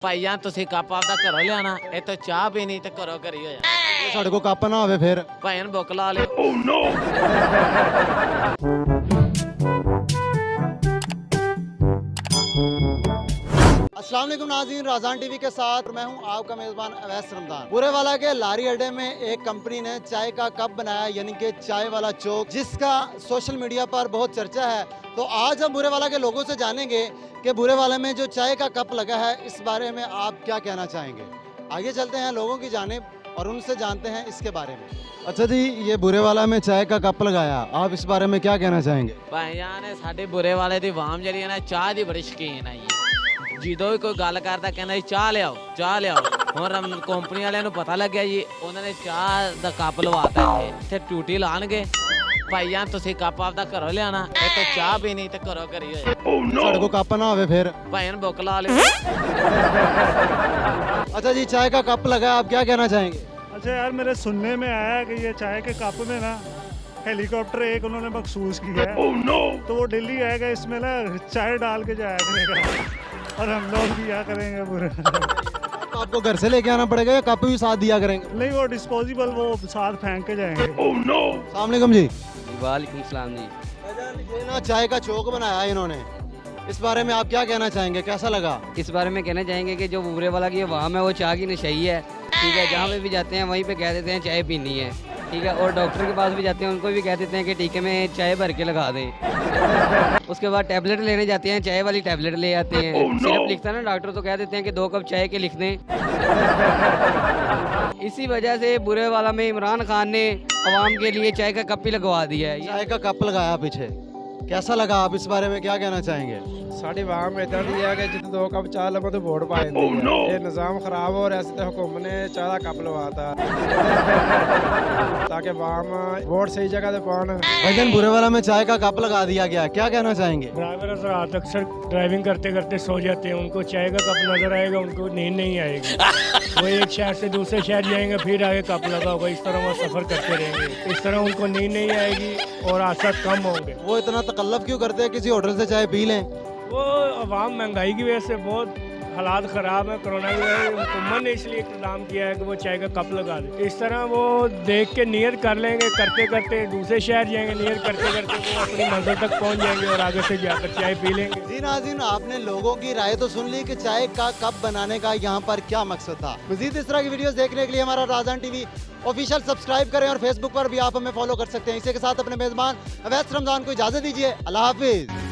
ਭਾਈਆਂ ਤੁਸੀਂ ਕੱਪ ਆਪਦਾ ਘਰੋਂ ਲਿਆਣਾ, ਇੱਥੋਂ ਚਾਹ ਪੀਣੀ ਤੇ ਘਰੋਂ ਘਰੀ ਹੋ ਜਾ। ਸਾਡੇ ਕੋਲ ਕੱਪ ਨਾ ਹੋਵੇ ਫਿਰ ਭਾਈਆਂ ਨੂੰ ਬੁੱਕ ਲਾ ਲਿਓ। अस्सलाम वालेकुम नाज़रीन, राज़ान टीवी के साथ मैं हूं आपका मेज़बान अवैस रमज़ान। बुरेवाला के लारी अड्डे में एक कंपनी ने चाय का कप बनाया, यानी कि चाय वाला चौक, जिसका सोशल मीडिया पर बहुत चर्चा है। तो आज हम बुरेवाला के लोगों से जानेंगे कि बुरेवाला में जो चाय का कप लगा है, इस बारे में आप क्या कहना चाहेंगे। आगे चलते हैं लोगों की जानिब और उनसे जानते हैं इसके बारे में। अच्छा जी, ये बुरेवाला में चाय का कप लगाया, आप इस बारे में क्या कहना चाहेंगे। ਭਾਈਆਂ ਨੇ ਸਾਡੇ ਬੁਰੇ ਵਾਲੇ ਦੀ ਵਾਮ ਜਿਹੜੀ ਹੈ ਨਾ, ਚਾਹ ਦੀ ਬੜੀ ਸ਼ੌਕੀਨ ਹੈ ਜੀ। ਜਦੋਂ ਵੀ ਕੋਈ ਗੱਲ ਕਰਦਾ ਕਹਿੰਦਾ ਜੀ ਚਾਹ ਲਿਆਓ ਚਾਹ ਲਿਆਓ। ਹੁਣ ਕੰਪਨੀ ਵਾਲਿਆਂ ਨੂੰ ਪਤਾ ਲੱਗਿਆ ਜੀ, ਉਹਨਾਂ ਨੇ ਚਾਹ ਦਾ ਕੱਪ ਲਵਾਤਾ ਇੱਥੇ ਟੂਟੀ ਲਾਣਗੇ। ਭਾਈਆਂ ਤੁਸੀਂ ਕੱਪ ਆਪਦਾ ਘਰੋਂ ਲਿਆਣਾ, ਇੱਥੋਂ ਚਾਹ ਪੀਣੀ ਤੇ ਘਰੋਂ ਘਰੀ ਹੋ ਜਾ। ਸਾਡੇ ਕੋਲ ਕੱਪ ਨਾ ਹੋਵੇ ਫਿਰ ਭਾਈਆਂ ਨੂੰ ਬੁੱਕ ਲਾ ਲਿਓ। अच्छा जी, चाय का कप लगा, आप क्या कहना चाहेंगे। अच्छा यार, मेरे सुनने में आया कि ये चाय के कप में ना हेलीकॉप्टर एक उन्होंने मखसूस किया है। तो वो दिल्ली आएगा, इसमें ना चाय डाल के जाया करेगा और हम लोग भी क्या करेंगे पूरे। तो आपको घर से लेके आना पड़ेगा या कप भी साथ दिया करेंगे। नहीं, वो डिस्पोजेबल वो साथ फेंक के जाएंगे। अस्सलाम वालेकुम जी। वालेकुम सलाम जी। ये ना चाय का चौक बनाया है इन्होंने, इस बारे में आप क्या कहना चाहेंगे, कैसा लगा। इस बारे में कहना चाहेंगे कि जो बुरे वाला की वाम है वो चाय की नशई है, ठीक है। जहाँ पे भी जाते हैं वहीं पे कह देते हैं चाय पीनी है, ठीक है। और डॉक्टर के पास भी जाते हैं, उनको भी कह देते हैं कि टीके में चाय भर के लगा दें। उसके बाद टैबलेट लेने जाते हैं, चाय वाली टैबलेट ले आते हैं। सिर्फ लिखता है ना डॉक्टर, तो कह देते हैं कि 2 कप चाय के लिख दें। इसी वजह से बुरे वाला में इमरान खान ने अवाम के लिए चाय का कप ही लगवा दिया है। चाय का कप लगाया पीछे, कैसा लगा, आप इस बारे में क्या कहना चाहेंगे। ਸਾਡੀ ਵਾਮ ਇਦਾਂ ਦੀ ਹੈ ਕਿ ਜਿੱਥੇ 2 ਕੱਪ ਚਾਹ ਲਵੋ ਤੇ ਵੋਟ ਪਾ ਦਿੰਦੀ ਹੈ। ਇਹ ਨਿਜ਼ਾਮ ਖਰਾਬ ਹੋ ਰਿਹਾ ਸੀ ਤੇ ਹੁਕੂਮਤ ਨੇ ਚਾਹ ਦਾ ਕੱਪ ਲਵਾਤਾ ताकि वाम वोट सही जगह पे पान। भाईजान, बुरेवाला में चाय का कप लगा दिया गया, क्या कहना चाहेंगे। ड्राइवर हजरात अक्सर ड्राइविंग करते करते सो जाते हैं, उनको चाय का कप नजर आएगा, उनको नींद नहीं आएगी। वो एक शहर से दूसरे शहर जाएंगे, फिर आगे कप लगा होगा, इस तरह वो सफर करते रहेंगे। इस तरह उनको नींद नहीं आएगी और हादसा कम होंगे। वो इतना तकल्लुफ क्यों करते हैं, किसी होटल से चाय पी लें। वो अवाम महंगाई की वजह से बहुत हालात ख़राब है, कोरोना की वजह से हुकूमत ने इसलिए इंतजाम किया है कि वो चाय का कप लगा दे। इस तरह वो देख के नियत कर लेंगे, करते करते दूसरे शहर जाएंगे, नियत करते करते वो अपनी मंजिल तक पहुंच जाएंगे और आगे से जाकर चाय पी लेंगे। जी नाज़रीन, आपने लोगों की राय तो सुन ली कि चाय का कप बनाने का यहाँ पर क्या मकसद था। मज़ीद इस तरह की वीडियोस देखने के लिए हमारा राज़ान टीवी ऑफिशियल सब्सक्राइब करें और फेसबुक पर भी आप हमें फॉलो कर सकते हैं। इसी के साथ अपने मेज़बान अवैस रमज़ान को इजाज़त दीजिए। अल्लाह हाफिज़।